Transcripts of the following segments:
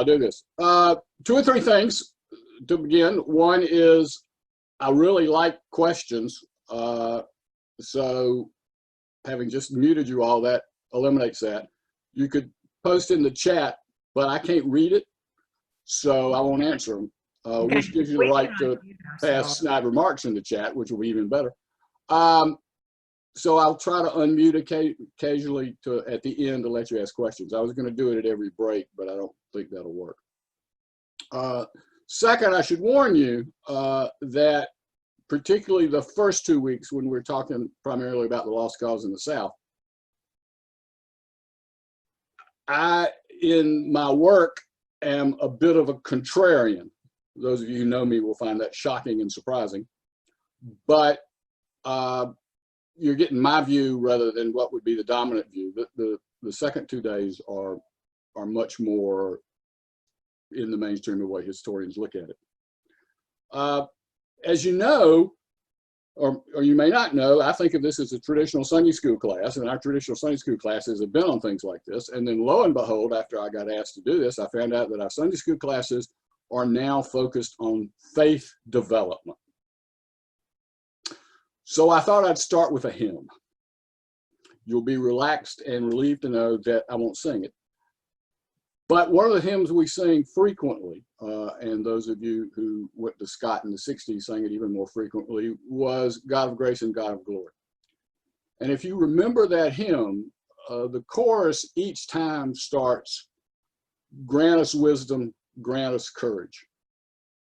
I'll do this. Two or three things to begin. One is I really like questions. So having just muted you all, that eliminates that. You could post in the chat, but I can't read it, so I won't answer them, Okay. which gives you the right to pass snide remarks in the chat, which will be even better. So I'll try to unmute occasionally at the end to let you ask questions. I was going to do it at every break, but I don't think that'll work. Second, I should warn you that particularly the first 2 weeks when we're talking primarily about the lost cause in the South, I, in my work, am a bit of a contrarian. Those of you who know me will find that shocking and surprising. But you're getting my view rather than what would be the dominant view. The second 2 days are much more in the mainstream of the way historians look at it. As you know, or you may not know, I think of this as a traditional Sunday school class, and our traditional Sunday school classes have been on things like this. And then lo and behold, after I got asked to do this, I found out that our Sunday school classes are now focused on faith development. So I thought I'd start with a hymn. You'll be relaxed and relieved to know that I won't sing it. But one of the hymns we sing frequently, and those of you who went to Scott in the 60s sang it even more frequently, was God of Grace and God of Glory. And if you remember that hymn, the chorus each time starts, grant us wisdom, grant us courage.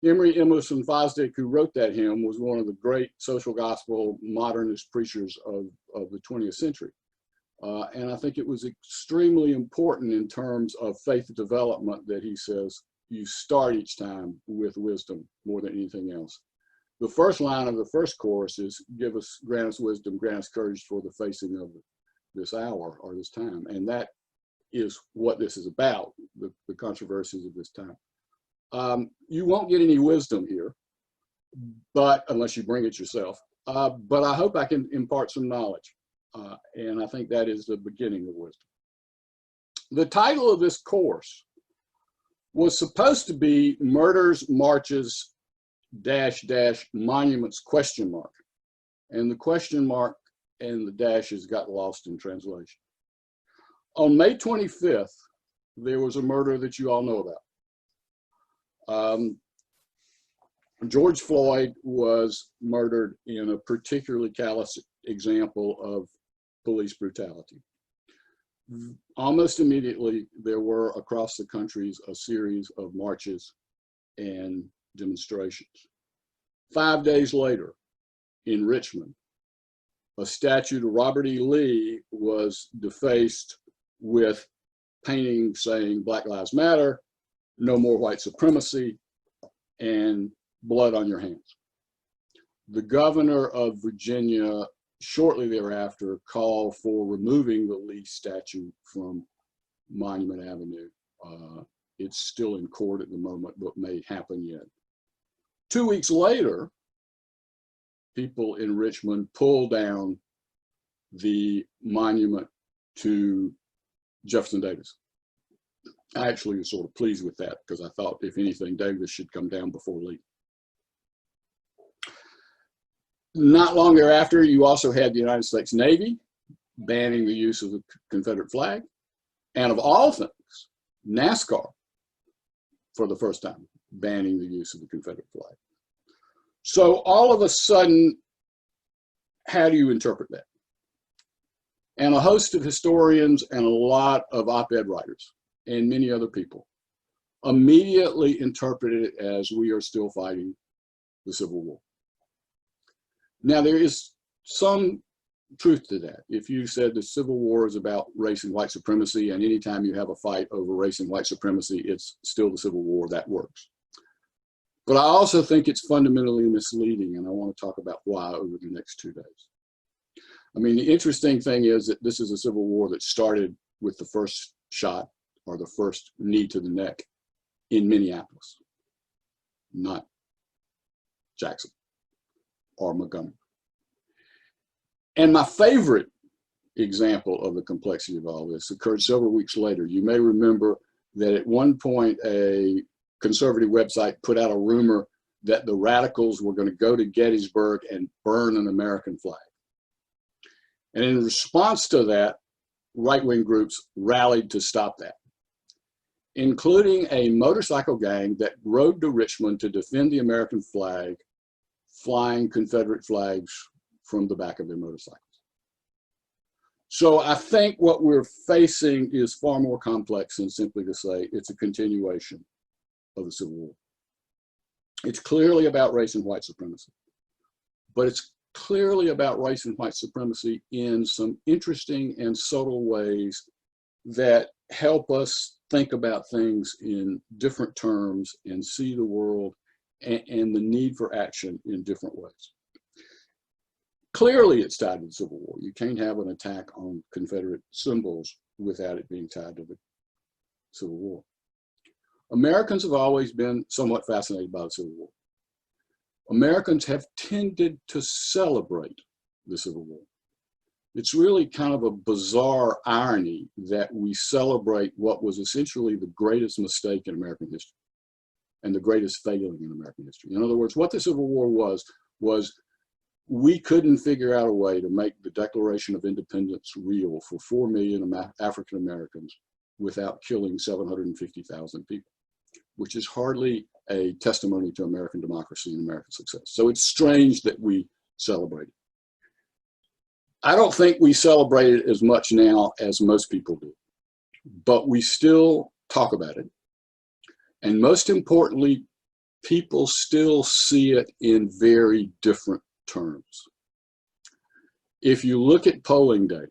Emery Emerson Fosdick, who wrote that hymn, was one of the great social gospel modernist preachers of the 20th century. And I think it was extremely important in terms of faith development that he says, you start each time with wisdom more than anything else. The first line of the first chorus is, grant us wisdom, grant us courage for the facing of this hour or this time. And that is what this is about, the controversies of this time. You won't get any wisdom here, but unless you bring it yourself. But I hope I can impart some knowledge. And I think that is the beginning of wisdom. The title of this course was supposed to be Murders, Marches, -- Monuments, ? And the question mark and the dashes got lost in translation. On May 25th, there was a murder that you all know about. George Floyd was murdered in a particularly callous example of police brutality. Almost immediately, there were across the country a series of marches and demonstrations. 5 days later, in Richmond, a statue to Robert E. Lee was defaced with painting saying Black Lives Matter, no more white supremacy, and blood on your hands. The governor of Virginia shortly thereafter called for removing the Lee statue from Monument Avenue. It's still in court at the moment, but may happen yet. 2 weeks later, people in Richmond pulled down the monument to Jefferson Davis. I actually was sort of pleased with that because I thought, if anything, Davis should come down before Lee. Not long thereafter, you also had the United States Navy banning the use of the Confederate flag. And of all things, NASCAR, for the first time, banning the use of the Confederate flag. So all of a sudden, how do you interpret that? And a host of historians and a lot of op-ed writers and many other people immediately interpreted it as we are still fighting the Civil War. Now, there is some truth to that. If you said the Civil War is about race and white supremacy, and anytime you have a fight over race and white supremacy, it's still the Civil War, that works. But I also think it's fundamentally misleading, and I want to talk about why over the next 2 days. I mean, the interesting thing is that this is a Civil War that started with the first shot or the first knee to the neck in Minneapolis, not Jackson or Montgomery. And my favorite example of the complexity of all this occurred several weeks later. You may remember that at one point a conservative website put out a rumor that the radicals were going to go to Gettysburg and burn an American flag. And in response to that, right-wing groups rallied to stop that, including a motorcycle gang that rode to Richmond to defend the American flag, flying Confederate flags from the back of their motorcycles. So I think what we're facing is far more complex than simply to say it's a continuation of the Civil War. It's clearly about race and white supremacy, but it's clearly about race and white supremacy in some interesting and subtle ways that help us think about things in different terms and see the world and the need for action in different ways. Clearly, it's tied to the Civil War. You can't have an attack on Confederate symbols without it being tied to the Civil War. Americans have always been somewhat fascinated by the Civil War. Americans have tended to celebrate the Civil War. It's really kind of a bizarre irony that we celebrate what was essentially the greatest mistake in American history and the greatest failing in American history. In other words, what the Civil War was we couldn't figure out a way to make the Declaration of Independence real for 4 million African Americans without killing 750,000 people, which is hardly a testimony to American democracy and American success. So it's strange that we celebrate it. I don't think we celebrate it as much now as most people do, but we still talk about it. And most importantly, people still see it in very different terms. If you look at polling data,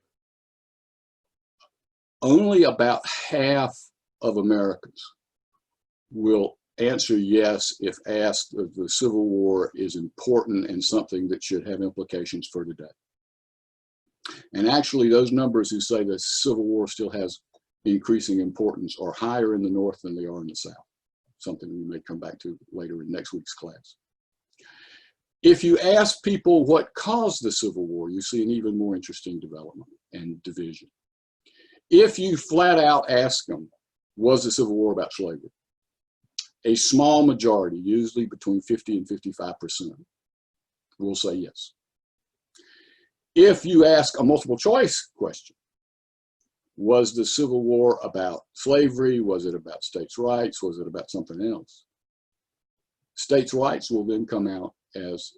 only about half of Americans will answer yes if asked if the Civil War is important and something that should have implications for today. And actually, those numbers who say the Civil War still has increasing importance are higher in the North than they are in the South, something we may come back to later in next week's class. If you ask people what caused the Civil War, you see an even more interesting development and division. If you flat out ask them, was the Civil War about slavery? A small majority, usually between 50 and 55%, will say yes. If you ask a multiple choice question, was the Civil War about slavery? Was it about states' rights? Was it about something else? States' rights will then come out as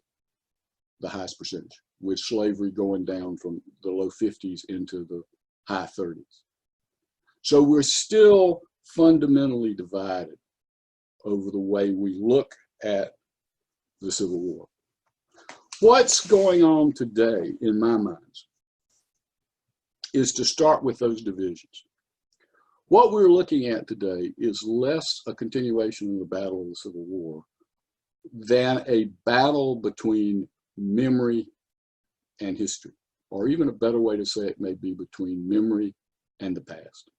the highest percentage, with slavery going down from the low 50s into the high 30s. So we're still fundamentally divided over the way we look at the Civil War. What's going on today, in my mind, is to start with those divisions. What we're looking at today is less a continuation of the battle of the Civil War than a battle between memory and history, or even a better way to say it may be between memory and the past.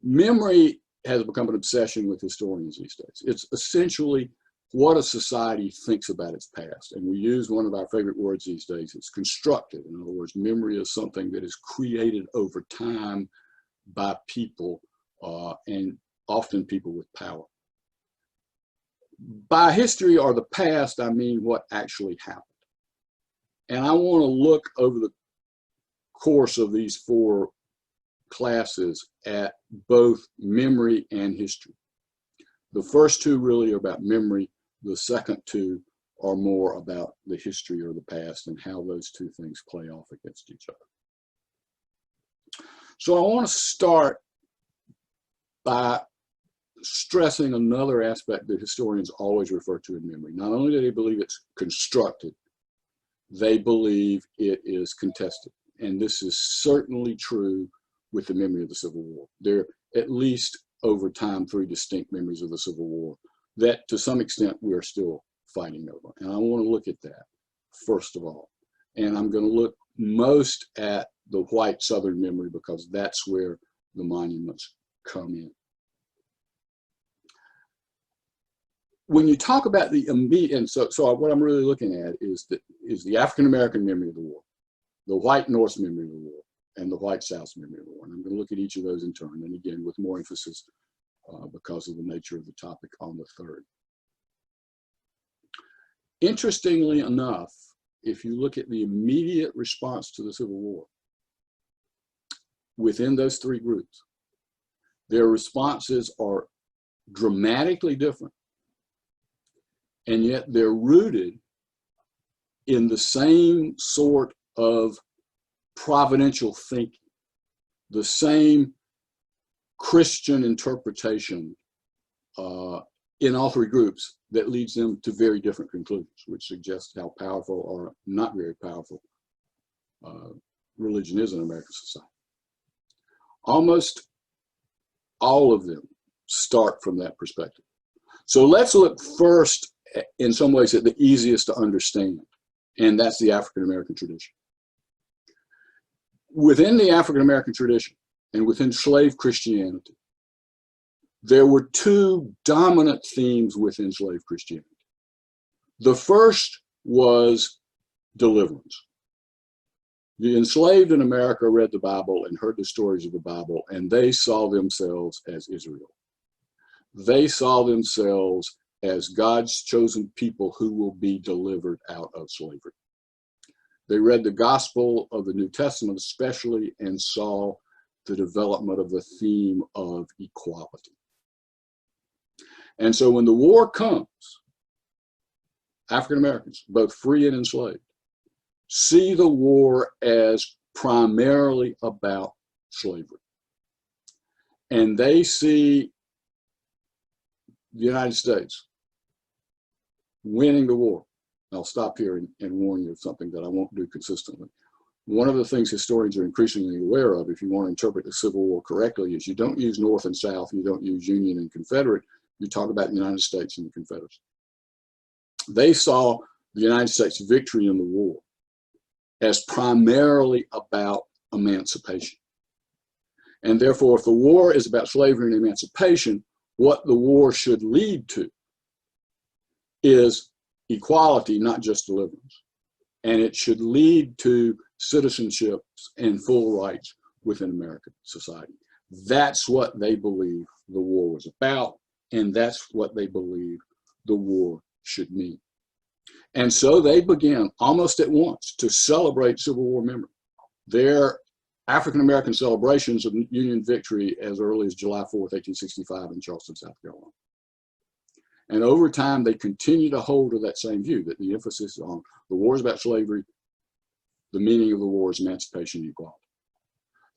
Memory has become an obsession with historians these days. It's essentially what a society thinks about its past. And we use one of our favorite words these days, it's constructed. In other words, memory is something that is created over time by people, and often people with power. By history or the past, I mean what actually happened. And I want to look over the course of these 4 classes at both memory and history. The first 2 really are about memory. The second 2 are more about the history or the past and how those 2 things play off against each other. So I want to start by stressing another aspect that historians always refer to in memory. Not only do they believe it's constructed, they believe it is contested. And this is certainly true with the memory of the Civil War. There are at least over time 3 distinct memories of the Civil War that to some extent we are still fighting over. And I want to look at that first of all. And I'm going to look most at the white Southern memory because that's where the monuments come in. When you talk about the immediate, and so what I'm really looking at is the African American memory of the war, the white North's memory of the war, and the White South's memory of the war. And I'm going to look at each of those in turn, and again, with more emphasis because of the nature of the topic on the third. Interestingly enough, if you look at the immediate response to the Civil War, within those three groups, their responses are dramatically different, and yet they're rooted in the same sort of providential thinking, the same Christian interpretation in all three groups that leads them to very different conclusions, which suggests how powerful or not very powerful religion is in American society. Almost all of them start from that perspective. So let's look first, in some ways, at the easiest to understand, and that's the African American tradition. Within the African American tradition and within slave Christianity, there were two dominant themes within slave Christianity. The first was deliverance. The enslaved in America read the Bible and heard the stories of the Bible, and they saw themselves as Israel. They saw themselves as God's chosen people who will be delivered out of slavery. They read the gospel of the New Testament especially and saw the development of the theme of equality. And so when the war comes, African Americans, both free and enslaved, see the war as primarily about slavery. And they see the United States winning the war. I'll stop here and warn you of something that I won't do consistently. One of the things historians are increasingly aware of, if you want to interpret the Civil War correctly, is you don't use North and South, you don't use Union and Confederate, you talk about the United States and the Confederacy. They saw the United States' victory in the war as primarily about emancipation. And therefore, if the war is about slavery and emancipation, what the war should lead to is equality, not just deliverance. And it should lead to citizenships and full rights within American society. That's what they believe the war was about, and that's what they believe the war should mean. And so they began almost at once to celebrate Civil War memory. Their African-American celebrations of Union victory as early as July 4th, 1865 in Charleston, South Carolina. And over time, they continue to hold to that same view, that the emphasis on the war is about slavery, the meaning of the war is emancipation and equality.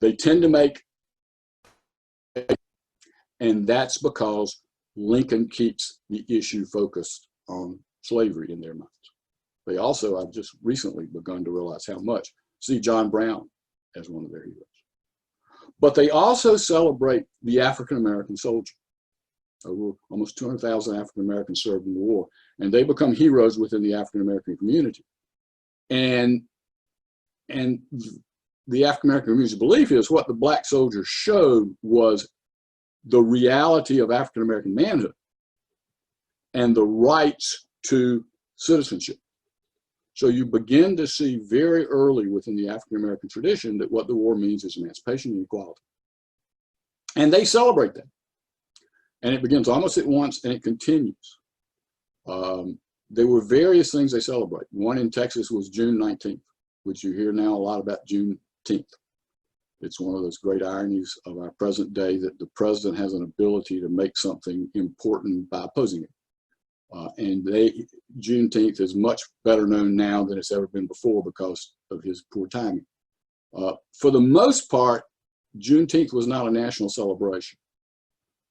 They tend to make, and that's because Lincoln keeps the issue focused on slavery in their minds. They also, I've just recently begun to realize how much, see John Brown as one of their heroes. But they also celebrate the African-American soldier. Over almost 200,000 African-Americans served in the war, and they become heroes within the African-American community. And the African-American community's belief is what the black soldiers showed was the reality of African-American manhood and the rights to citizenship. So you begin to see very early within the African-American tradition that what the war means is emancipation and equality. And they celebrate that. And it begins almost at once and it continues. There were various things they celebrate. One in Texas was June 19th, which you hear now a lot about Juneteenth. It's one of those great ironies of our present day that the president has an ability to make something important by opposing it. And Juneteenth is much better known now than it's ever been before because of his poor timing. For the most part, Juneteenth was not a national celebration.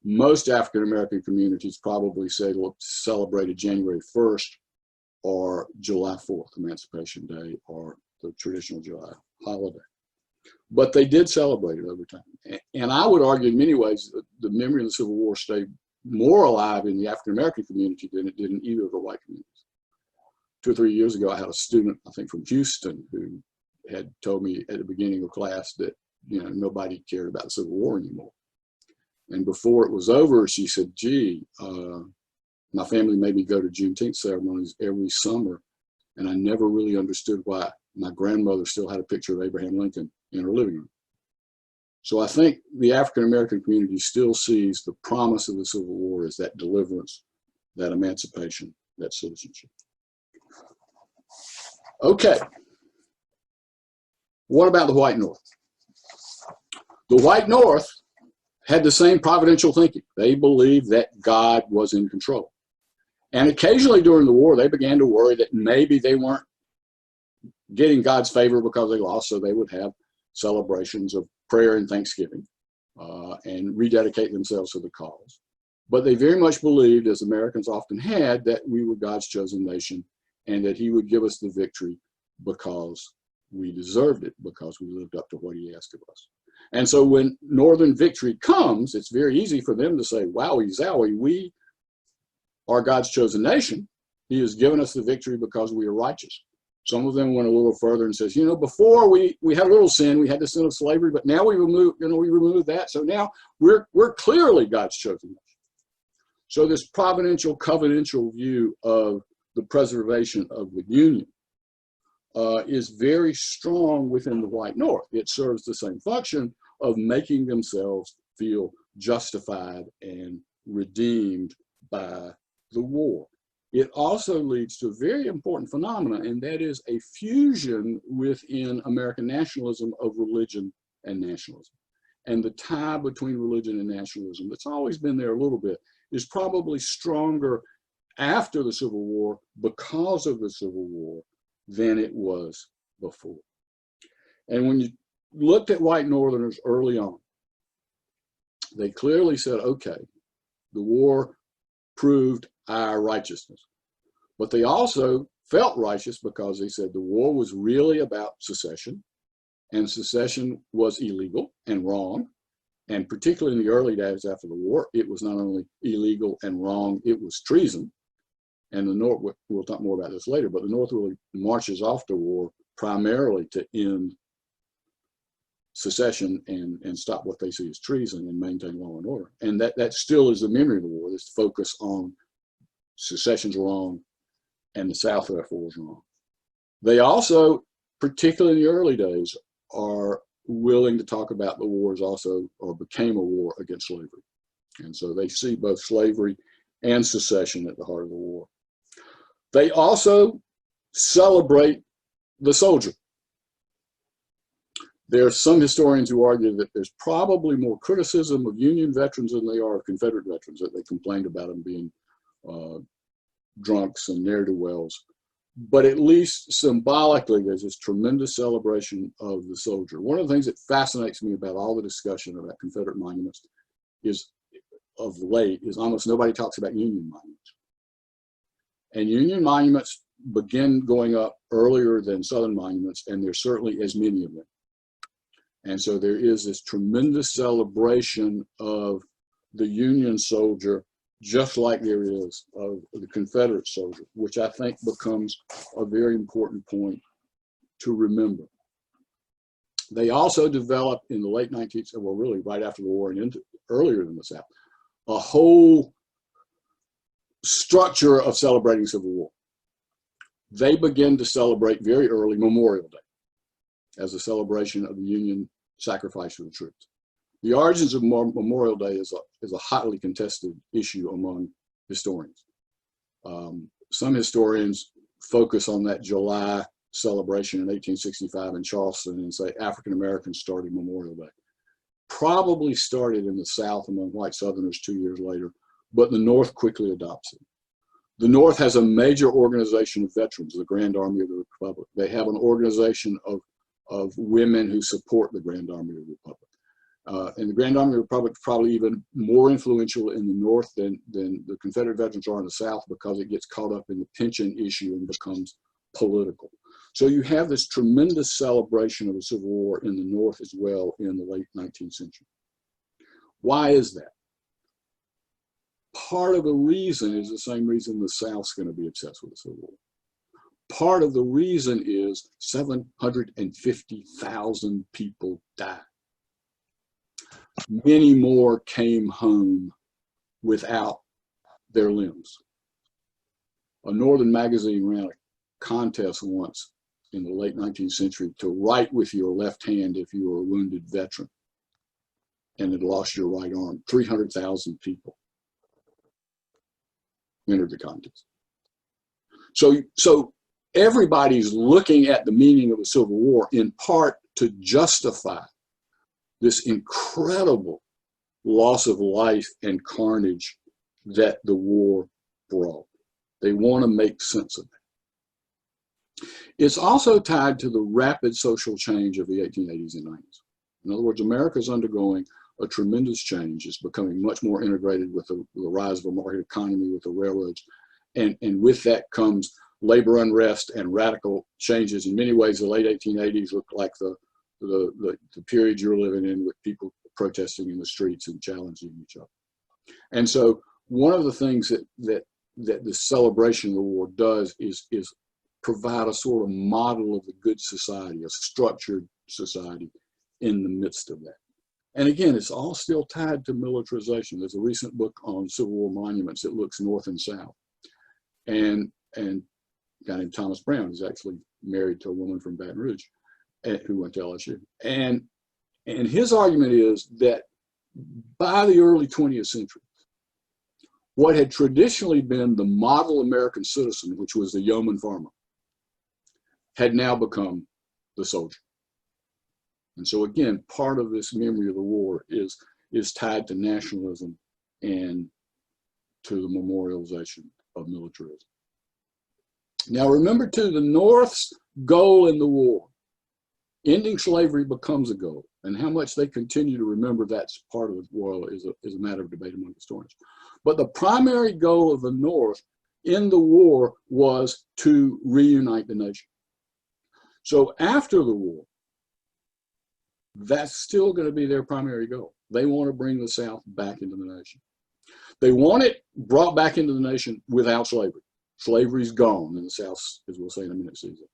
Most African-American communities probably say they'll celebrate January 1st or July 4th, Emancipation Day, or the traditional July holiday. But they did celebrate it over time. And I would argue in many ways that the memory of the Civil War stayed more alive in the African-American community than it did in either of the white communities. 2 or 3 years ago, I had a student, I think from Houston, who had told me at the beginning of class that, you know, nobody cared about the Civil War anymore. And before it was over, she said, gee, my family made me go to Juneteenth ceremonies every summer, and I never really understood why my grandmother still had a picture of Abraham Lincoln in her living room. So I think the African American community still sees the promise of the Civil War as that deliverance, that emancipation, that citizenship. Okay. What about the white North? The white North had the same providential thinking. They believed that God was in control. And occasionally during the war, they began to worry that maybe they weren't getting God's favor because they lost, so they would have celebrations of prayer and thanksgiving and rededicate themselves to the cause. But they very much believed, as Americans often had, that we were God's chosen nation and that he would give us the victory because we deserved it, because we lived up to what he asked of us. And so when Northern victory comes, it's very easy for them to say, wowie zowie, we are God's chosen nation. He has given us the victory because we are righteous. Some of them went a little further and says, you know, before we had a little sin, we had the sin of slavery, but now we removed that. So now we're clearly God's chosen nation. So this providential, covenantal view of the preservation of the Union is very strong within the white North. It serves the same function of making themselves feel justified and redeemed by the war. It also leads to a very important phenomenon, and that is a fusion within American nationalism of religion and nationalism. And the tie between religion and nationalism, that's always been there a little bit, is probably stronger after the Civil War because of the Civil War than it was before. And when you looked at white Northerners early on, they clearly said, okay, the war proved our righteousness. But they also felt righteous because they said the war was really about secession, and secession was illegal and wrong. And particularly in the early days after the war, it was not only illegal and wrong, it was treason. And the North, we'll talk more about this later, but the North really marches off the war primarily to end secession and stop what they see as treason and maintain law and order. And that still is the memory of the war, this focus on secession's wrong and the South therefore was wrong. They also, particularly in the early days, are willing to talk about the war as also, or became a war against slavery. And so they see both slavery and secession at the heart of the war. They also celebrate the soldier. There are some historians who argue that there's probably more criticism of Union veterans than they are of Confederate veterans, that they complained about them being drunks and ne'er-do-wells. But at least symbolically, there's this tremendous celebration of the soldier. One of the things that fascinates me about all the discussion about Confederate monuments is, of late, is almost nobody talks about Union monuments. And Union monuments begin going up earlier than Southern monuments, and there's certainly as many of them. And so there is this tremendous celebration of the Union soldier, just like there is of the Confederate soldier, which I think becomes a very important point to remember. They also developed in the late 19th, well, really right after the war and into earlier than the South, a whole structure of celebrating Civil War. They begin to celebrate very early Memorial Day as a celebration of the Union sacrifice for the troops. The origins of Memorial Day is a hotly contested issue among historians. Some historians focus on that July celebration in 1865 in Charleston and say African Americans started Memorial Day. Probably started in the South among white Southerners 2 years later, but the North quickly adopts it. The North has a major organization of veterans, the Grand Army of the Republic. They have an organization of women who support the Grand Army of the Republic. And the Grand Army of the Republic is probably even more influential in the North than the Confederate veterans are in the South, because it gets caught up in the pension issue and becomes political. So you have this tremendous celebration of the Civil War in the North as well in the late 19th century. Why is that? Part of the reason is the same reason the South's going to be obsessed with the Civil War. Part of the reason is 750,000 people died. Many more came home without their limbs. A Northern magazine ran a contest once in the late 19th century to write with your left hand if you were a wounded veteran. and had lost your right arm. 300,000 people entered the contest. So everybody's looking at the meaning of the Civil War in part to justify this incredible loss of life and carnage that the war brought. They want to make sense of it. It's also tied to the rapid social change of the 1880s and 90s. In other words, America is undergoing a tremendous change. It's becoming much more integrated with the rise of a market economy, with the railroads. And with that comes labor unrest and radical changes. In many ways, the late 1880s looked like the period you're living in, with people protesting in the streets and challenging each other. And so one of the things that the celebration of the war does is provide a sort of model of a good society, a structured society in the midst of that. And again, it's all still tied to militarization. There's a recent book on Civil War monuments that looks north and south. And a guy named Thomas Brown is actually married to a woman from Baton Rouge who went to LSU. And his argument is that by the early 20th century, what had traditionally been the model American citizen, which was the yeoman farmer, had now become the soldier. And so again, part of this memory of the war is tied to nationalism and to the memorialization of militarism. Now remember too, the North's goal in the war, ending slavery, becomes a goal. And how much they continue to remember that's part of the war is a matter of debate among historians. But the primary goal of the North in the war was to reunite the nation. So after the war, that's still going to be their primary goal. They want to bring the South back into the nation. They want it brought back into the nation without slavery. Slavery's gone, and the South, as we'll say in a minute, sees it.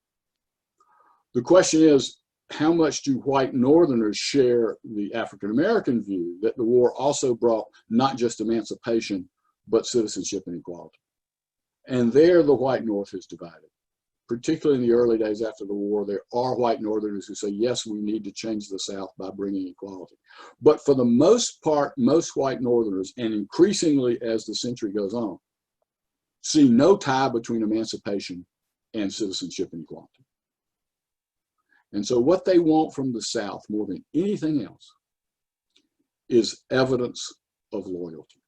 The question is, how much do white Northerners share the African-American view that the war also brought not just emancipation, but citizenship and equality? And there the white North is divided. Particularly in the early days after the war, there are white Northerners who say, yes, we need to change the South by bringing equality. But for the most part, most white Northerners, and increasingly as the century goes on, see no tie between emancipation and citizenship and equality. And so what they want from the South more than anything else is evidence of loyalty.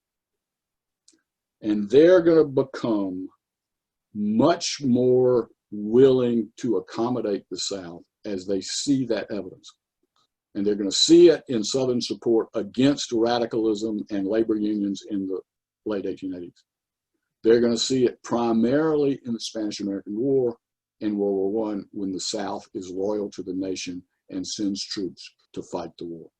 And they're going to become much more willing to accommodate the South as they see that evidence. And they're going to see it in Southern support against radicalism and labor unions in the late 1880s. They're going to see it primarily in the Spanish-American War and World War I, when the South is loyal to the nation and sends troops to fight the war.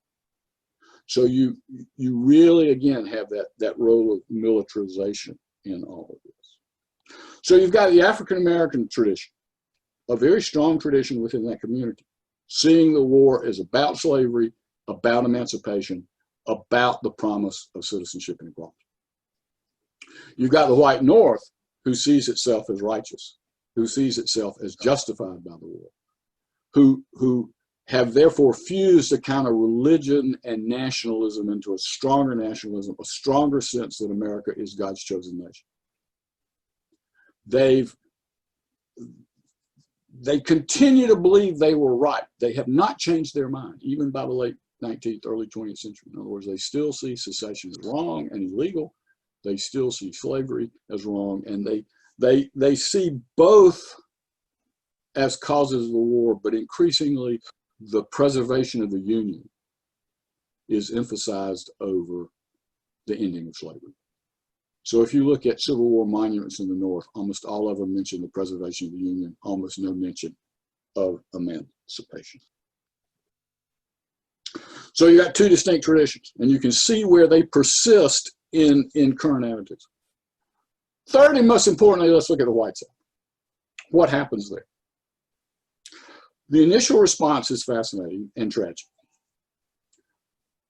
So you really, again, have that role of militarization in all of this. So you've got the African-American tradition, a very strong tradition within that community, seeing the war as about slavery, about emancipation, about the promise of citizenship and equality. You've got the white North, who sees itself as righteous, who sees itself as justified by the war, who have therefore fused a kind of religion and nationalism into a stronger nationalism, a stronger sense that America is God's chosen nation. They continue to believe they were right. They have not changed their mind, even by the late 19th, early 20th century. In other words, they still see secession as wrong and illegal. They still see slavery as wrong, and they see both as causes of the war, but increasingly the preservation of the Union is emphasized over the ending of slavery. So if you look at Civil War monuments in the North, almost all of them mention the preservation of the Union, almost no mention of emancipation. So you got two distinct traditions, and you can see where they persist in current attitudes. Third, and most importantly, let's look at the white South. What happens there? The initial response is fascinating and tragic.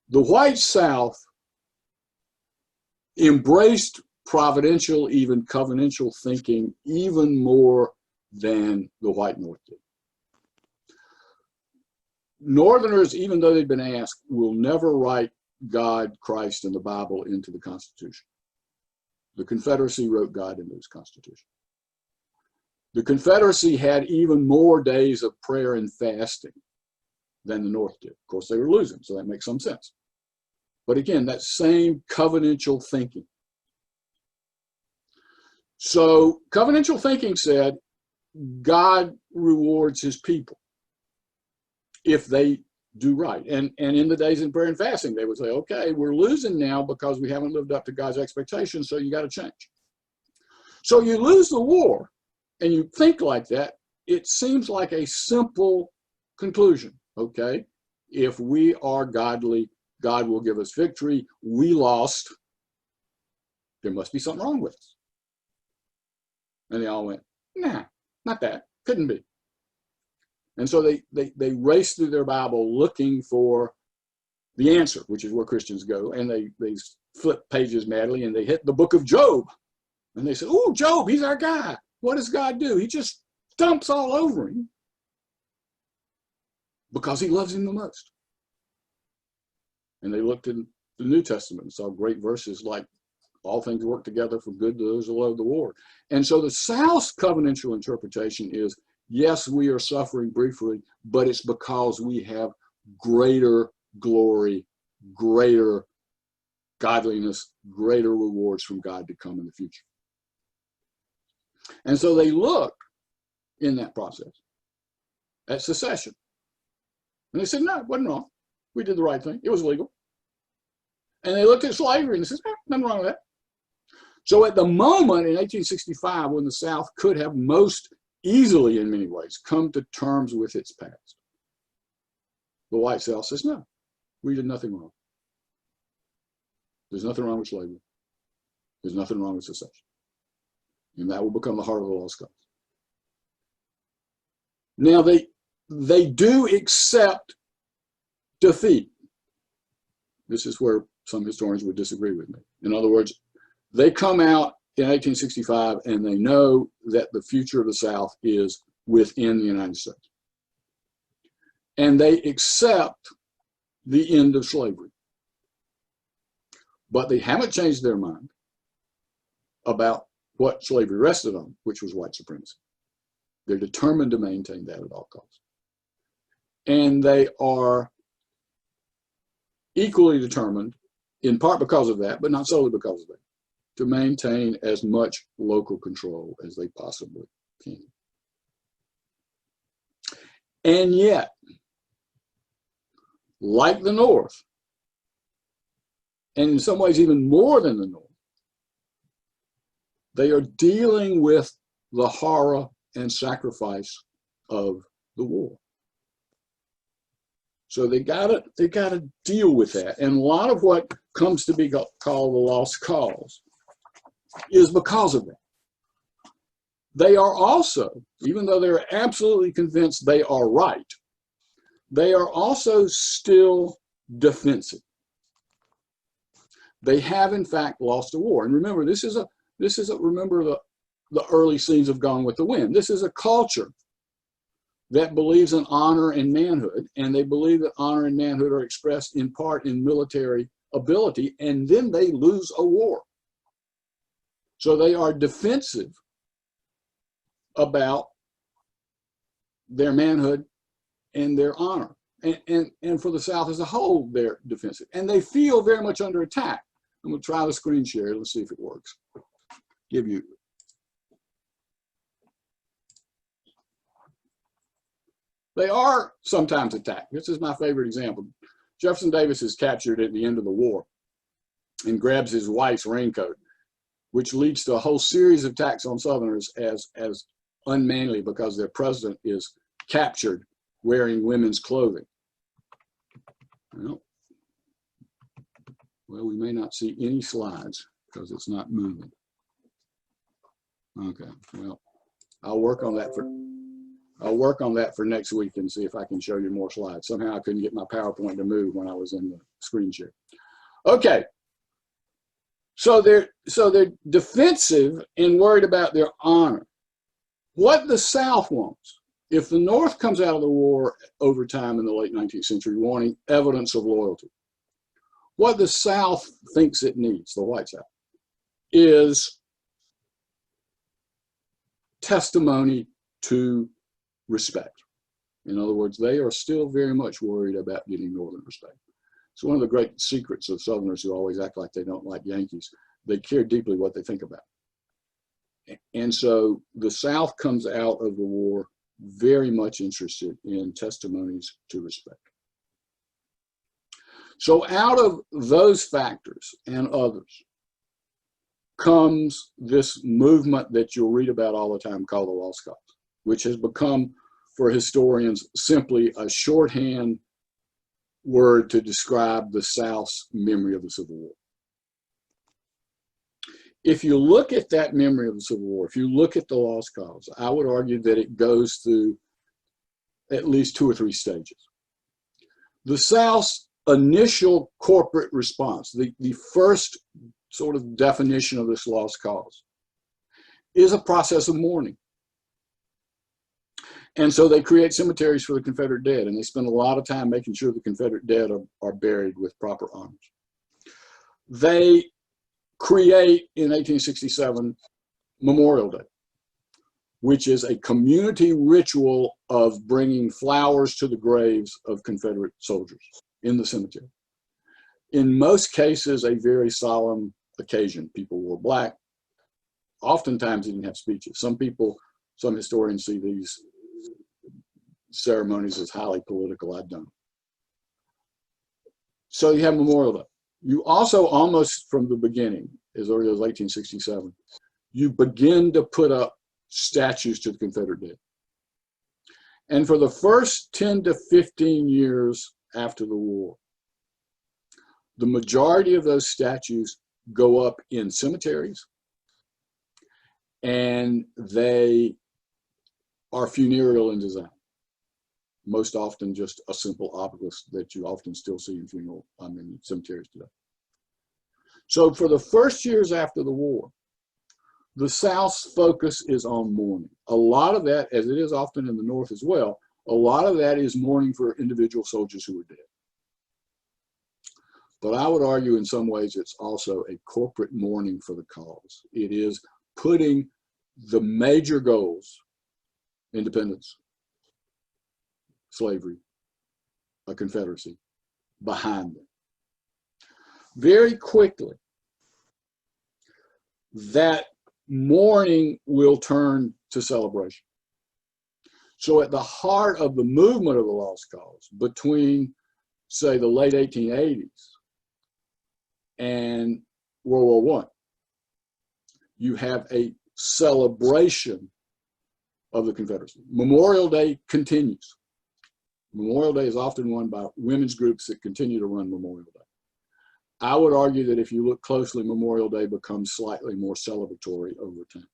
The white South embraced providential, even covenantal thinking even more than the white North did. Northerners, even though they've been asked, will never write God, Christ, and the Bible into the Constitution. The Confederacy wrote God into its Constitution. The Confederacy had even more days of prayer and fasting than the North did. Of course, they were losing, so that makes some sense. But again, that same covenantal thinking. So covenantal thinking said God rewards his people if they do right. And in the days in prayer and fasting, they would say, okay, we're losing now because we haven't lived up to God's expectations, so you got to change. So you lose the war and you think like that, it seems like a simple conclusion, okay? If we are godly, God will give us victory. We lost. There must be something wrong with us. And they all went, nah, not that. Couldn't be. And so they race through their Bible looking for the answer, which is where Christians go. And they flip pages madly and they hit the book of Job. And they say, oh, Job, he's our guy. What does God do? He just dumps all over him because he loves him the most. And they looked in the New Testament and saw great verses like, all things work together for good to those who love the Lord. And so the South's covenantal interpretation is, yes, we are suffering briefly, but it's because we have greater glory, greater godliness, greater rewards from God to come in the future. And so they look in that process at secession. And they said, no, it wasn't wrong. We did the right thing. It was legal. And they looked at slavery and they said, nothing wrong with that. So at the moment in 1865, when the South could have most easily, in many ways, come to terms with its past, the white South says, no, we did nothing wrong. There's nothing wrong with slavery. There's nothing wrong with secession. And that will become the heart of the lost cause. Now, they do accept defeat. This is where some historians would disagree with me. In other words, they come out in 1865 and they know that the future of the South is within the United States. And they accept the end of slavery. But they haven't changed their mind about what slavery rested on, which was white supremacy. They're determined to maintain that at all costs. And they are equally determined, in part because of that, but not solely because of that, to maintain as much local control as they possibly can. And yet, like the North, and in some ways even more than the North, they are dealing with the horror and sacrifice of the war. So they gotta deal with that. And a lot of what comes to be called the lost cause is because of that. They are also, even though they're absolutely convinced they are right, they are also still defensive. They have in fact lost a war. And remember, remember the early scenes of Gone with the Wind. This is a culture that believes in honor and manhood, and they believe that honor and manhood are expressed in part in military ability, and then they lose a war. So they are defensive about their manhood and their honor. And for the South as a whole, they're defensive. And they feel very much under attack. I'm going to try the screen share. Let's see if it works. Give you. They are sometimes attacked. This is my favorite example. Jefferson Davis is captured at the end of the war and grabs his wife's raincoat, which leads to a whole series of attacks on Southerners as unmanly because their president is captured wearing women's clothing. Well, we may not see any slides because it's not moving. Okay, well, I'll work on that for next week and see if I can show you more slides. Somehow I couldn't get my PowerPoint to move when I was in the screen share. Okay, so they're defensive and worried about their honor. What the South wants, if the North comes out of the war over time in the late 19th century wanting evidence of loyalty, What the South thinks it needs, the white South, is testimony to respect. In other words, they are still very much worried about getting Northern respect. It's one of the great secrets of Southerners who always act like they don't like Yankees. They care deeply what they think about. And so the South comes out of the war very much interested in testimonies to respect. So out of those factors and others comes this movement that you'll read about all the time called the Lost Cause, which has become, for historians, simply a shorthand word to describe the South's memory of the Civil War. If you look at that memory of the Civil War, if you look at the Lost Cause, I would argue that it goes through at least 2 or 3 stages. The South's initial corporate response, the first sort of definition of this Lost Cause, is a process of mourning. And so they create cemeteries for the Confederate dead, and they spend a lot of time making sure the Confederate dead are buried with proper honors. They create, in 1867, Memorial Day, which is a community ritual of bringing flowers to the graves of Confederate soldiers in the cemetery. In most cases, a very solemn occasion. People wore black. Oftentimes, they didn't have speeches. Some historians see these ceremonies as highly political. I don't. So you have Memorial Day. You also, almost from the beginning, as early as 1867, you begin to put up statues to the Confederate dead. And for the first 10 to 15 years after the war, the majority of those statues go up in cemeteries, and they are funereal in design. Most often just a simple obelisk that you often still see in cemeteries today. So for the first years after the war, the South's focus is on mourning. A lot of that, as it is often in the North as well, a lot of that is mourning for individual soldiers who are dead. But I would argue in some ways it's also a corporate mourning for the cause. It is putting the major goals, independence, slavery, a Confederacy, behind them. Very quickly, that mourning will turn to celebration. So at the heart of the movement of the Lost Cause, between, say, the late 1880s and World War I, you have a celebration of the Confederacy. Memorial Day continues. Memorial Day is often run by women's groups that continue to run Memorial Day. I would argue that if you look closely, Memorial Day becomes slightly more celebratory over time.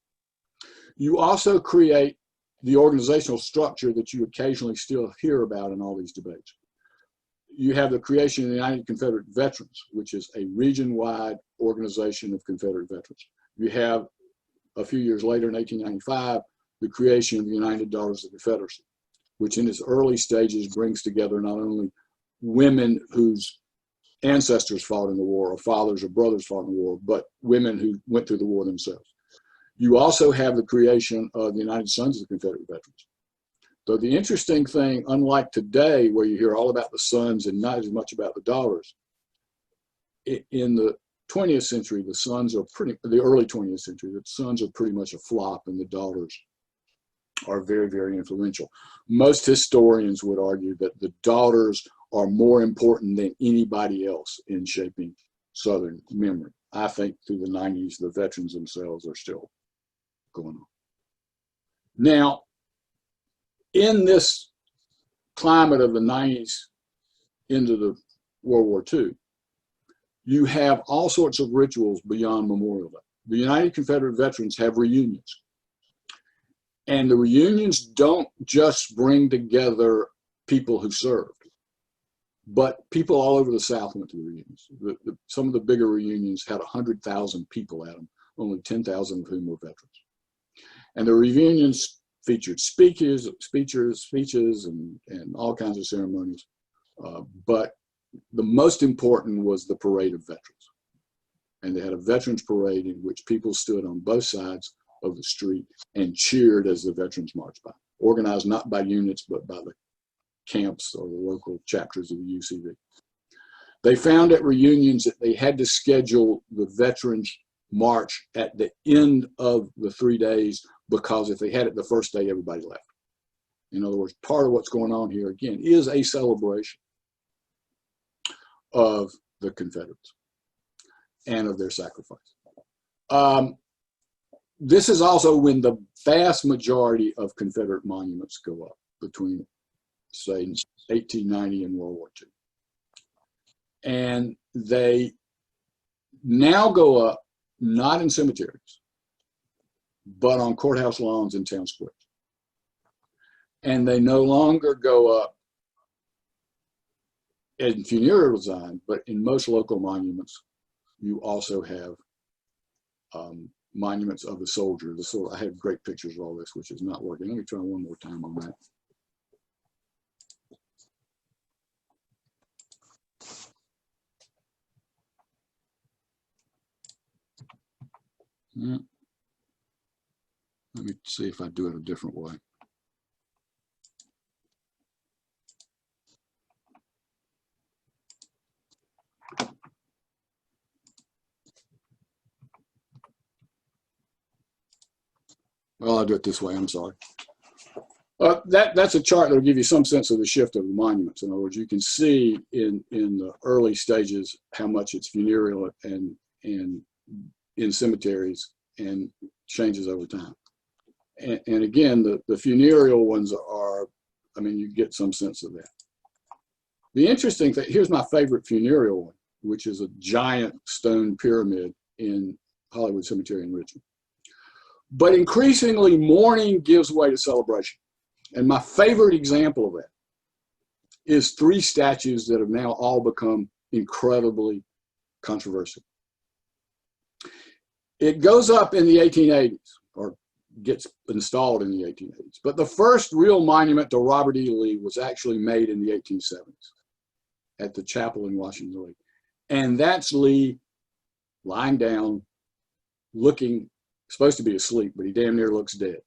You also create the organizational structure that you occasionally still hear about in all these debates. You have the creation of the United Confederate Veterans, which is a region-wide organization of Confederate veterans. You have, a few years later in 1895, the creation of the United Daughters of the Confederacy, which in its early stages brings together not only women whose ancestors fought in the war, or fathers or brothers fought in the war, but women who went through the war themselves. You also have the creation of the United Sons of the Confederate Veterans. So the interesting thing, unlike today, where you hear all about the sons and not as much about the daughters, in the 20th century, the sons are the early 20th century, the sons are pretty much a flop, and the daughters are very, very influential. Most historians would argue that the daughters are more important than anybody else in shaping Southern memory. I think through the 90s, the veterans themselves are still going on. Now, in this climate of the 90s into the World War II, you have all sorts of rituals beyond Memorial Day. The United Confederate Veterans have reunions. And the reunions don't just bring together people who served, but people all over the South went to the reunions. Some of the bigger reunions had 100,000 people at them, only 10,000 of whom were veterans. And the reunions featured speeches, and all kinds of ceremonies. But the most important was the Parade of Veterans. And they had a veterans parade in which people stood on both sides of the street and cheered as the veterans marched by, organized not by units, but by the camps or the local chapters of the UCV. They found at reunions that they had to schedule the veterans march at the end of the 3 days, because if they had it the first day, everybody left. In other words, part of what's going on here, again, is a celebration of the Confederates and of their sacrifice. This is also when the vast majority of Confederate monuments go up, between, say, 1890 and World War II. And they now go up not in cemeteries, but on courthouse lawns and town squares. And they no longer go up in funereal design, but in most local monuments, you also have monuments of the soldier. I have great pictures of all this, which is not working. Let me try one more time on that. Yeah. Let me see if I do it a different way. Well, I'll do it this way, I'm sorry. That's a chart that will give you some sense of the shift of the monuments. In other words, you can see in the early stages how much it's funereal and in cemeteries, and changes over time. And again, the funereal ones are, I mean, you get some sense of that. The interesting thing, here's my favorite funereal one, which is a giant stone pyramid in Hollywood Cemetery in Richmond. But increasingly, mourning gives way to celebration. And my favorite example of that is 3 statues that have now all become incredibly controversial. It goes up in the 1880s, or gets installed in the 1880s. But the first real monument to Robert E. Lee was actually made in the 1870s at the chapel in Washington, D.C. And that's Lee lying down, looking, supposed to be asleep, but he damn near looks dead.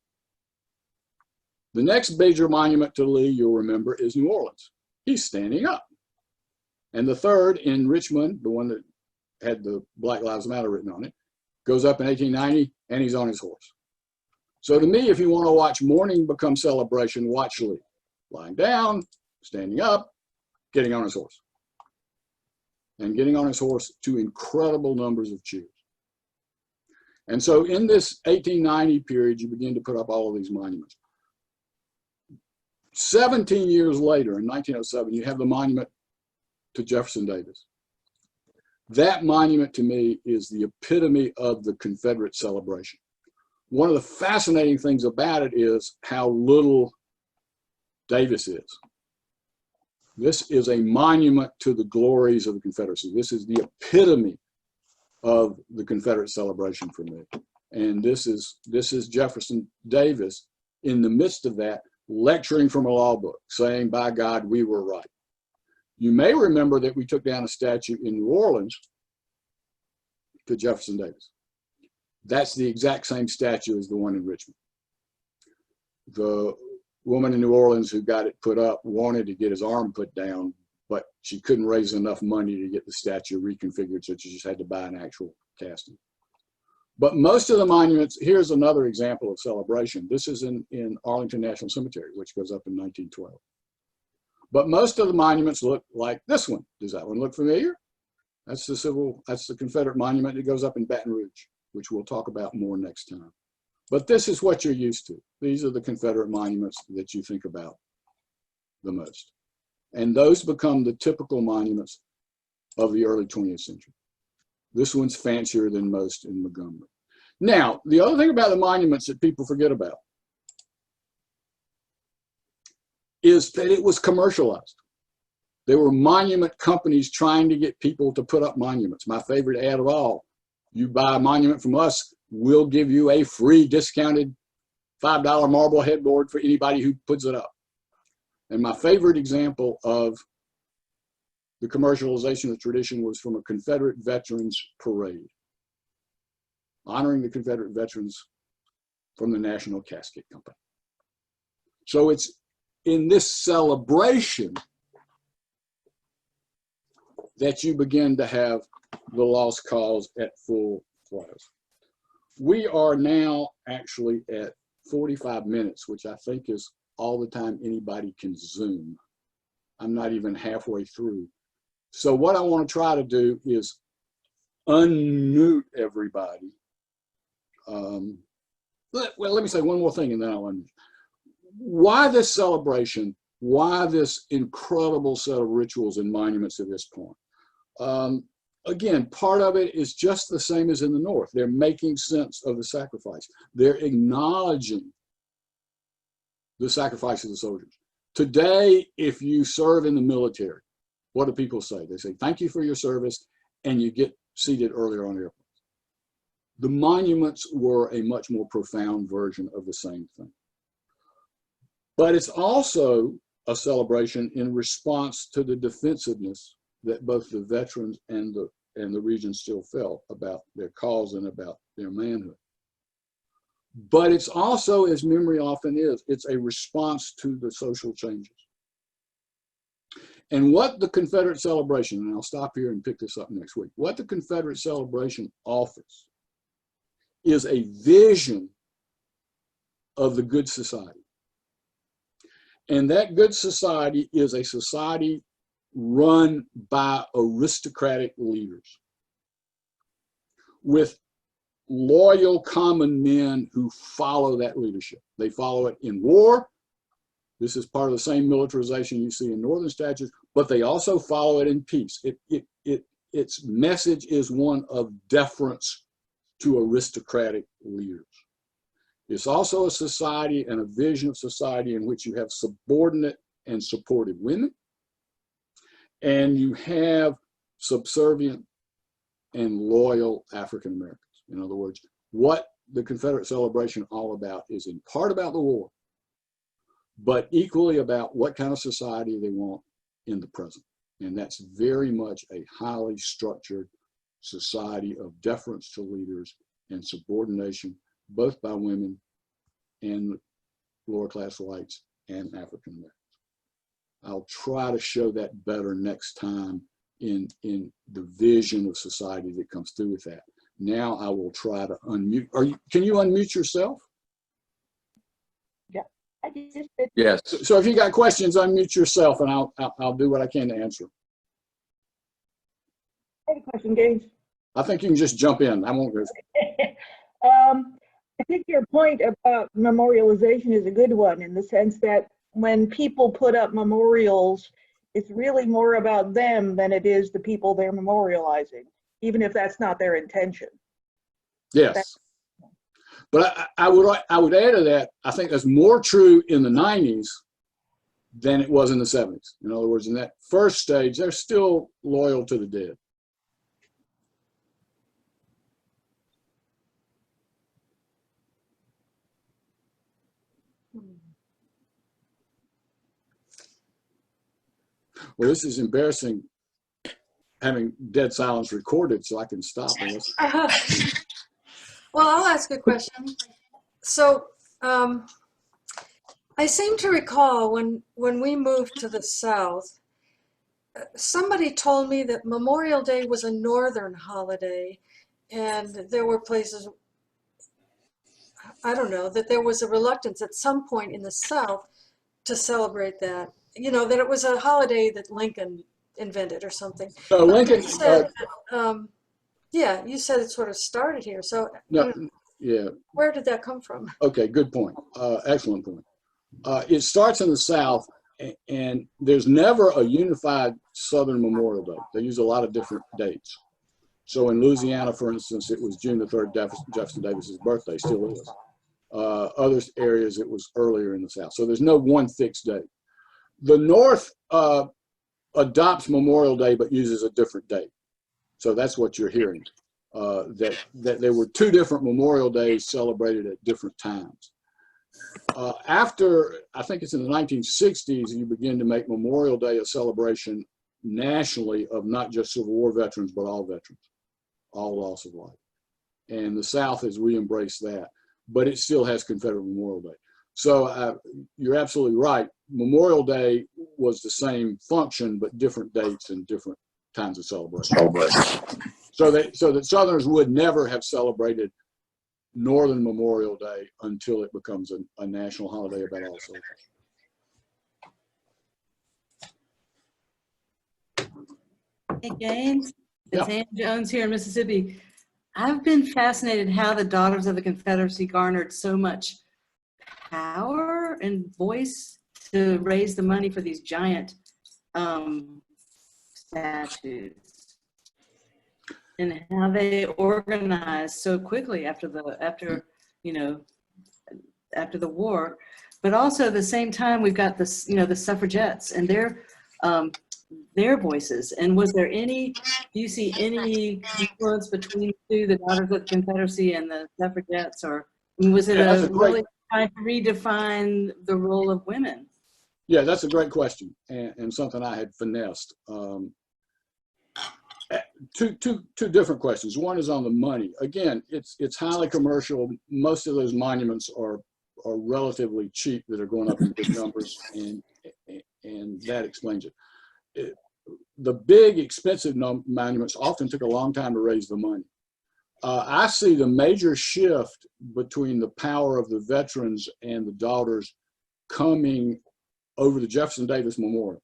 The next major monument to Lee, you'll remember, is New Orleans. He's standing up. And the third in Richmond, the one that had the Black Lives Matter written on it, goes up in 1890, and he's on his horse. So to me, if you want to watch mourning become celebration, watch Lee. Lying down, standing up, getting on his horse. And getting on his horse to incredible numbers of cheers. And so in this 1890 period, you begin to put up all of these monuments. 17 years later, in 1907, you have the monument to Jefferson Davis. That monument to me is the epitome of the Confederate celebration. One of the fascinating things about it is how little Davis is. This is a monument to the glories of the Confederacy. This is the epitome of the Confederate celebration for me. And this is Jefferson Davis in the midst of that, lecturing from a law book, saying, by God, we were right. You may remember that we took down a statue in New Orleans to Jefferson Davis. That's the exact same statue as the one in Richmond. The woman in New Orleans who got it put up wanted to get his arm put down, but she couldn't raise enough money to get the statue reconfigured, so she just had to buy an actual casting. But most of the monuments, here's another example of celebration. This is in Arlington National Cemetery, which goes up in 1912. But most of the monuments look like this one. Does that one look familiar? That's the Confederate monument that goes up in Baton Rouge, which we'll talk about more next time. But this is what you're used to. These are the Confederate monuments that you think about the most. And those become the typical monuments of the early 20th century. This one's fancier than most in Montgomery. Now, the other thing about the monuments that people forget about is that it was commercialized. There were monument companies trying to get people to put up monuments. My favorite ad of all, you buy a monument from us, we'll give you a free discounted $5 marble headboard for anybody who puts it up. And my favorite example of the commercialization of the tradition was from a Confederate veterans parade, honoring the Confederate veterans from the National Casket Company. So it's in this celebration that you begin to have the lost cause at full throttle. We are now actually at 45 minutes, which I think is all the time anybody can Zoom. I'm not even halfway through. So what I want to try to do is unmute everybody. Well, let me say one more thing and then I'll unmute. Why this celebration? Why this incredible set of rituals and monuments at this point? Again, part of it is just the same as in the North. They're making sense of the sacrifice. They're acknowledging the sacrifice of the soldiers. Today, if you serve in the military, what do people say? They say, thank you for your service, and you get seated earlier on airplanes. The monuments were a much more profound version of the same thing. But it's also a celebration in response to the defensiveness that both the veterans and the region still felt about their cause and about their manhood. But it's also, as memory often is, it's a response to the social changes. And what the Confederate celebration, and I'll stop here and pick this up next week, what the Confederate celebration offers is a vision of the good society. And that good society is a society run by aristocratic leaders with loyal common men who follow that leadership. They follow it in war. This is part of the same militarization you see in northern statutes, but they also follow it in peace. Its message is one of deference to aristocratic leaders. It's also a society and a vision of society in which you have subordinate and supportive women, and you have subservient and loyal African Americans. In other words, what the Confederate celebration all about is in part about the war, but equally about what kind of society they want in the present. And that's very much a highly structured society of deference to leaders and subordination, both by women and lower class whites and African Americans. I'll try to show that better next time in the vision of society that comes through with that. Now I will try to unmute. Can you unmute yourself? Yeah, I just did. Yes. So if you got questions, unmute yourself and I'll do what I can to answer. I have a question, James. I think you can just jump in. I won't go. I think your point about memorialization is a good one in the sense that when people put up memorials, it's really more about them than it is the people they're memorializing, even if that's not their intention. Yes. But I would add to that, I think that's more true in the 90s than it was in the 70s. In other words, in that first stage, they're still loyal to the dead. Well, this is embarrassing having dead silence recorded, so I can stop. Well, I'll ask a question. So I seem to recall when we moved to the South, somebody told me that Memorial Day was a Northern holiday, and there were places, I don't know, that there was a reluctance at some point in the South to celebrate that. You know, that it was a holiday that Lincoln invented or something. Lincoln, You said, yeah, you said it sort of started here. So no, yeah. Where did that come from? Okay, good point. Excellent point. It starts in the South, and there's never a unified Southern Memorial Day. They use a lot of different dates. So in Louisiana, for instance, it was June the 3rd, Jefferson Davis's birthday, still is. Other areas, it was earlier in the South. So there's no one fixed date. The North adopts Memorial Day, but uses a different date. So that's what you're hearing, that there were two different Memorial Days celebrated at different times. After, I think it's in the 1960s, you begin to make Memorial Day a celebration nationally of not just Civil War veterans, but all veterans, all loss of life. And the South has re-embraced that, but it still has Confederate Memorial Day. So you're absolutely right. Memorial Day was the same function, but different dates and different times of celebration. So that Southerners would never have celebrated Northern Memorial Day until it becomes a national holiday about all soldiers. Hey, James. It's Yeah. Ann Jones here in Mississippi. I've been fascinated how the Daughters of the Confederacy garnered so much power and voice to raise the money for these giant statues, and how they organized so quickly after the war. But also at the same time, we've got this, the suffragettes and their voices. And was there do you see any influence between the Daughters of the Confederacy and the suffragettes, or was it really trying to redefine the role of women? Yeah, that's a great question, and something I had finessed. Two different questions. One is on the money. Again, it's highly commercial. Most of those monuments are relatively cheap, that are going up in big numbers, and that explains it. The big, expensive monuments often took a long time to raise the money. I see the major shift between the power of the veterans and the daughters coming over the Jefferson Davis Memorial.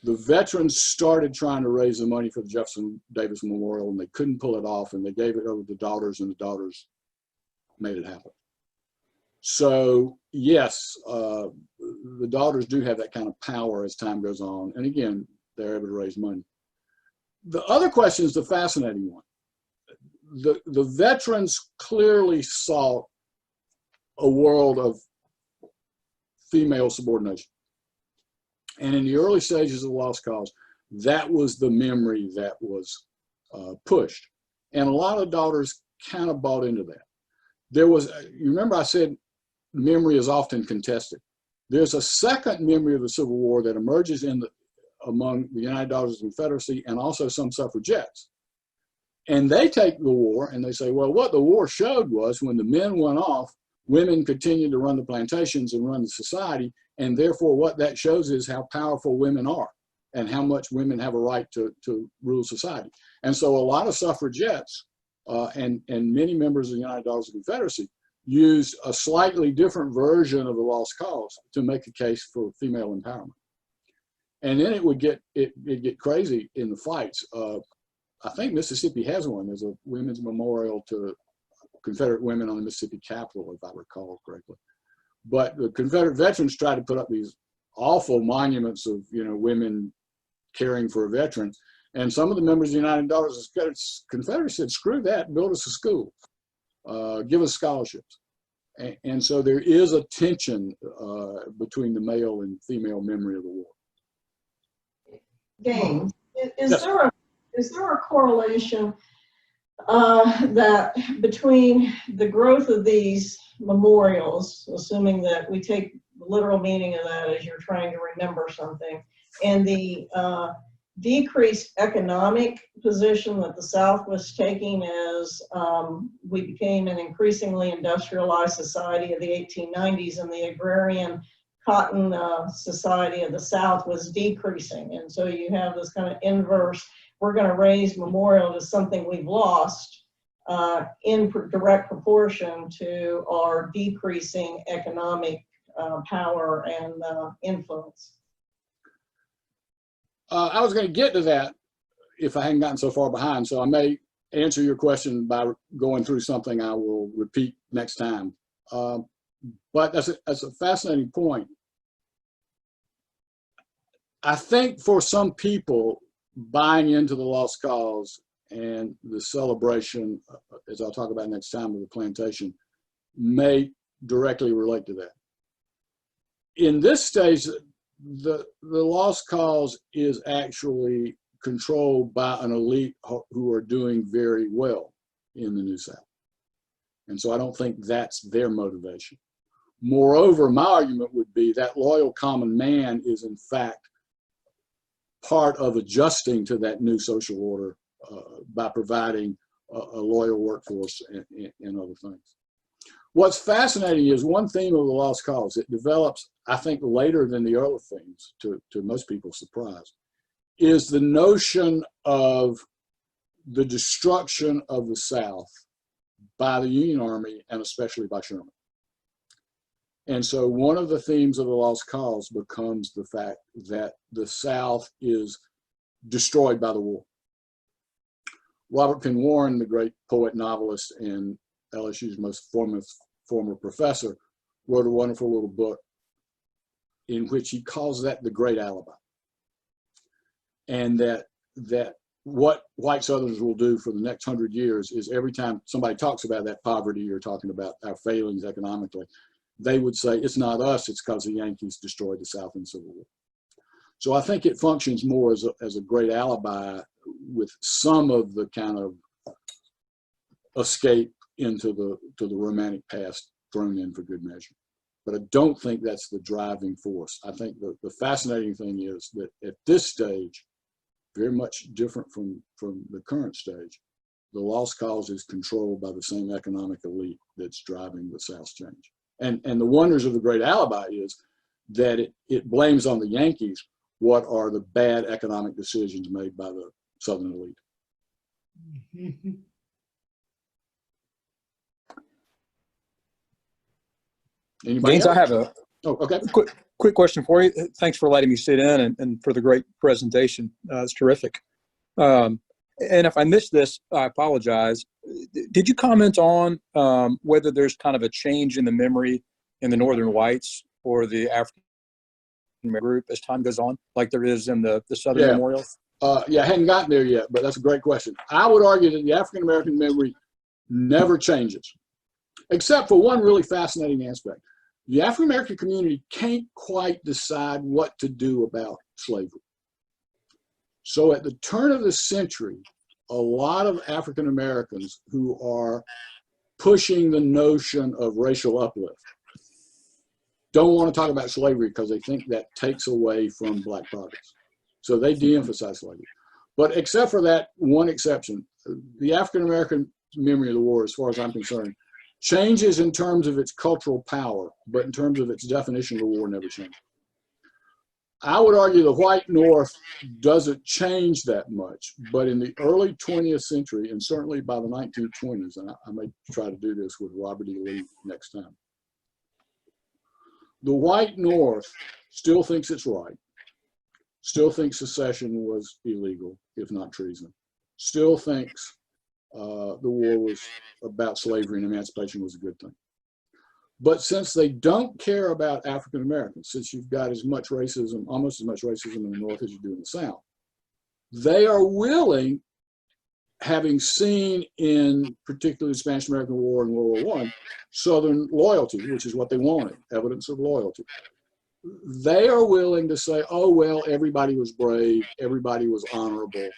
The veterans started trying to raise the money for the Jefferson Davis Memorial, and they couldn't pull it off, and they gave it over to the daughters, and the daughters made it happen. So yes, the daughters do have that kind of power as time goes on, and again, they're able to raise money. The other question is the fascinating one. The veterans clearly saw a world of female subordination. And in the early stages of the Lost Cause, that was the memory that was pushed. And a lot of daughters kind of bought into that. You remember I said memory is often contested. There's a second memory of the Civil War that emerges among the United Daughters of the Confederacy and also some suffragettes. And they take the war and they say, well, what the war showed was when the men went off, women continued to run the plantations and run the society. And therefore, what that shows is how powerful women are and how much women have a right to rule society. And so a lot of suffragettes and many members of the United Daughters of the Confederacy used a slightly different version of the Lost Cause to make a case for female empowerment. And then it would get crazy in the fights. I think Mississippi has one. There's a women's memorial to Confederate women on the Mississippi Capitol, if I recall correctly. But the Confederate veterans tried to put up these awful monuments of women caring for a veteran, and some of the members of the United Daughters of the Confederacy said, "Screw that! Build us a school, give us scholarships." And so there is a tension between the male and female memory of the war. James, is Yes. there a correlation that between the growth of these memorials, assuming that we take the literal meaning of that as you're trying to remember something, and the decreased economic position that the South was taking as we became an increasingly industrialized society of the 1890s, and the agrarian cotton society of the South was decreasing? And so you have this kind of inverse, we're going to raise memorial to something we've lost in direct proportion to our decreasing economic power and influence. I was going to get to that if I hadn't gotten so far behind, so I may answer your question by going through something I will repeat next time. But that's a fascinating point. I think for some people, buying into the Lost Cause and the celebration, as I'll talk about next time, of the plantation, may directly relate to that. In this stage, the Lost Cause is actually controlled by an elite who are doing very well in the New South. And so I don't think that's their motivation. Moreover, my argument would be that loyal common man is in fact part of adjusting to that new social order by providing a loyal workforce and other things. What's fascinating is one theme of the lost cause. It develops, I think, later than the other themes, to most people's surprise, is the notion of the destruction of the South by the Union Army and especially by Sherman. And so one of the themes of the lost cause becomes the fact that the South is destroyed by the war. Robert Penn Warren, the great poet, novelist, and LSU's most former professor, wrote a wonderful little book in which he calls that the great alibi. And that what white Southerners will do for the next 100 years is every time somebody talks about that poverty, you're talking about our failings economically, they would say, it's not us, it's because the Yankees destroyed the South in the Civil War. So I think it functions more as a great alibi with some of the kind of escape into the romantic past thrown in for good measure. But I don't think that's the driving force. I think the fascinating thing is that at this stage, very much different from the current stage, the lost cause is controlled by the same economic elite that's driving the South's change. And the wonders of the great alibi is that it blames on the Yankees what are the bad economic decisions made by the Southern elite. Anybody Gaines, else? I have a okay. quick question for you. Thanks for letting me sit in and for the great presentation. It's terrific. And if I missed this, I apologize. Did you comment on whether there's kind of a change in the memory in the Northern Whites or the African group as time goes on, like there is in the Southern Memorial? Yeah, I hadn't gotten there yet, but that's a great question. I would argue that the African American memory never changes, except for one really fascinating aspect. The African American community can't quite decide what to do about slavery. So at the turn of the century, a lot of African Americans who are pushing the notion of racial uplift don't want to talk about slavery because they think that takes away from Black progress. So they de-emphasize slavery. But except for that one exception, the African American memory of the war, as far as I'm concerned, changes in terms of its cultural power, but in terms of its definition of the war, never changed. I would argue the white North doesn't change that much, but in the early 20th century, and certainly by the 1920s, and I may try to do this with Robert E. Lee next time, the white North still thinks it's right, still thinks secession was illegal, if not treason, still thinks the war was about slavery and emancipation was a good thing. But since they don't care about African Americans, since you've got as much racism, almost as much racism in the North as you do in the South, they are willing, having seen in particularly the Spanish American War and World War I, Southern loyalty, which is what they wanted, evidence of loyalty. They are willing to say, oh, well, everybody was brave, everybody was honorable.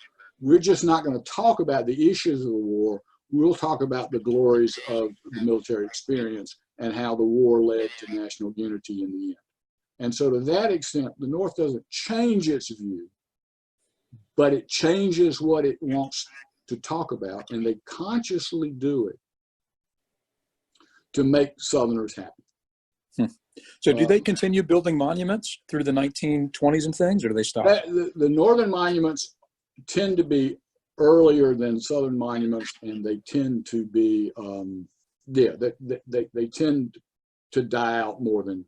We're just not going to talk about the issues of the war. We'll talk about the glories of the military experience and how the war led to national unity in the end. And so to that extent, the North doesn't change its view, but it changes what it wants to talk about, and they consciously do it to make Southerners happy. So do they continue building monuments through the 1920s and things, or do they stop? The Northern monuments tend to be earlier than Southern monuments, and they tend to be, they tend to die out more than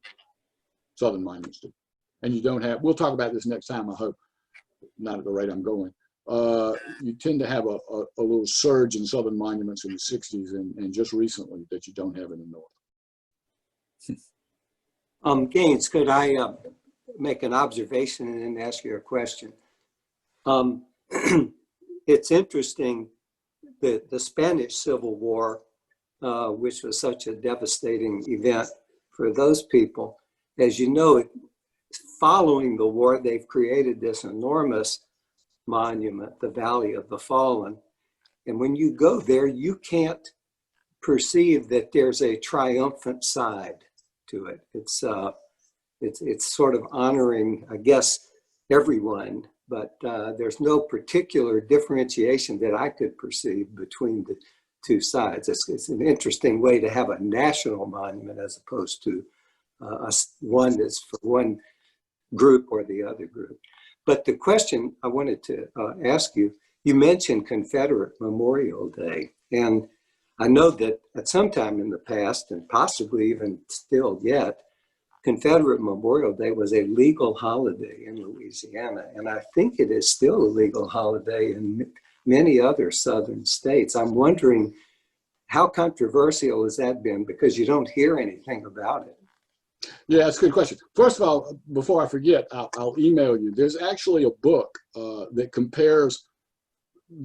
Southern monuments do. And you don't have, we'll talk about this next time, I hope, not at the rate I'm going. You tend to have a little surge in Southern monuments in the 60s and just recently that you don't have in the North. Gaines, could I make an observation and then ask you a question? It's interesting that the Spanish Civil War, which was such a devastating event for those people, as you know, following the war, they've created this enormous monument, the Valley of the Fallen. And when you go there, you can't perceive that there's a triumphant side to it. It's sort of honoring, I guess, everyone, but there's no particular differentiation that I could perceive between the two sides. It's an interesting way to have a national monument as opposed to one that's for one group or the other group. But the question I wanted to ask you, you mentioned Confederate Memorial Day, and I know that at some time in the past, and possibly even still yet, Confederate Memorial Day was a legal holiday in Louisiana, and I think it is still a legal holiday in many other southern states. I'm wondering, how controversial has that been? Because you don't hear anything about it. Yeah, that's a good question. First of all, before I forget, I'll email you. There's actually a book that compares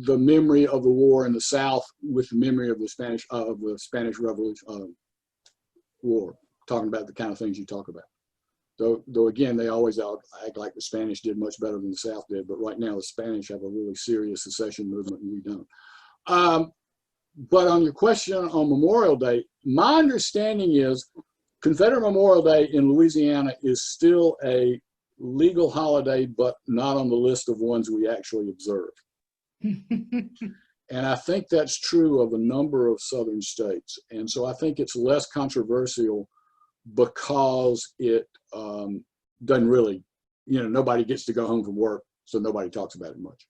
the memory of the war in the South with the memory of the Spanish Revolution war, talking about the kind of things you talk about. Though again, they always act like the Spanish did much better than the South did, but right now the Spanish have a really serious secession movement and we don't. But on your question on Memorial Day, my understanding is Confederate Memorial Day in Louisiana is still a legal holiday, but not on the list of ones we actually observe. And I think that's true of a number of southern states. And so I think it's less controversial because it doesn't really, nobody gets to go home from work, so nobody talks about it much.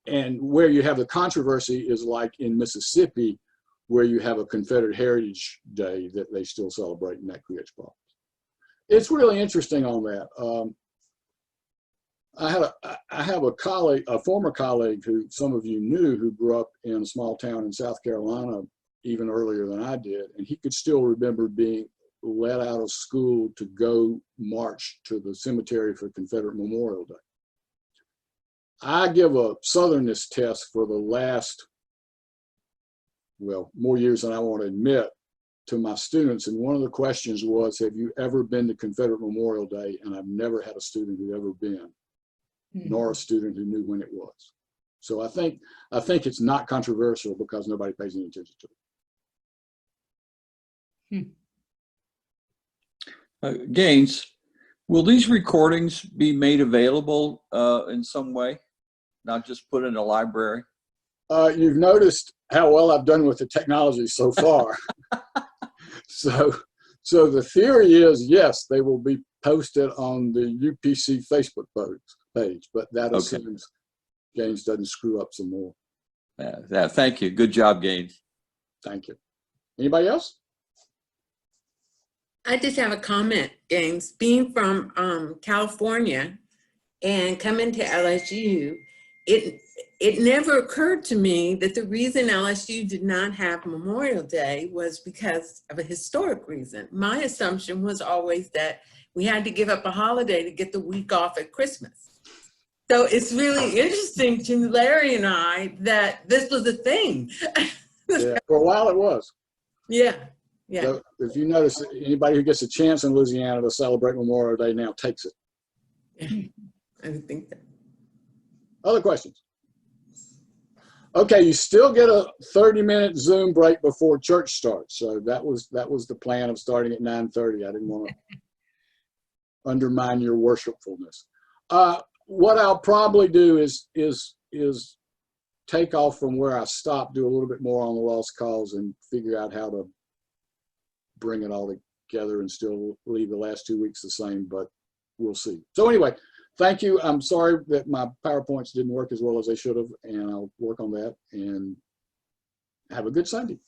And where you have the controversy is like in Mississippi, where you have a Confederate Heritage Day that they still celebrate, and that creates problems. It's really interesting on that. I have a colleague, a former colleague who some of you knew, who grew up in a small town in South Carolina even earlier than I did, and he could still remember being let out of school to go march to the cemetery for Confederate Memorial Day. I give a Southernness test for the last, well, more years than I want to admit, to my students, and one of the questions was, have you ever been to Confederate Memorial Day? And I've never had a student who'd ever been, nor a student who knew when it was. So I think it's not controversial because nobody pays any attention to it. Gaines, will these recordings be made available in some way, not just put in a library? You've noticed how well I've done with the technology so far. So the theory is, yes, they will be posted on the UPC Facebook page, but that assumes Gaines doesn't screw up some more. Yeah, thank you. Good job, Gaines. Thank you. Anybody else? I just have a comment, Gaines. Being from California and coming to LSU, it never occurred to me that the reason LSU did not have Memorial Day was because of a historic reason. My assumption was always that we had to give up a holiday to get the week off at Christmas. So it's really interesting to Larry and I that this was a thing. Yeah, for a while it was. Yeah. Yeah. So if you notice, anybody who gets a chance in Louisiana to celebrate Memorial Day now takes it. Yeah. I would think that. Other questions? Okay, you still get a 30-minute Zoom break before church starts. So that was the plan of starting at 9:30. I didn't want to undermine your worshipfulness. What I'll probably do is take off from where I stopped, do a little bit more on the lost cause, and figure out how to bring it all together and still leave the last 2 weeks the same, but we'll see. So anyway, thank you. I'm sorry that my PowerPoints didn't work as well as they should have, and I'll work on that, and have a good Sunday.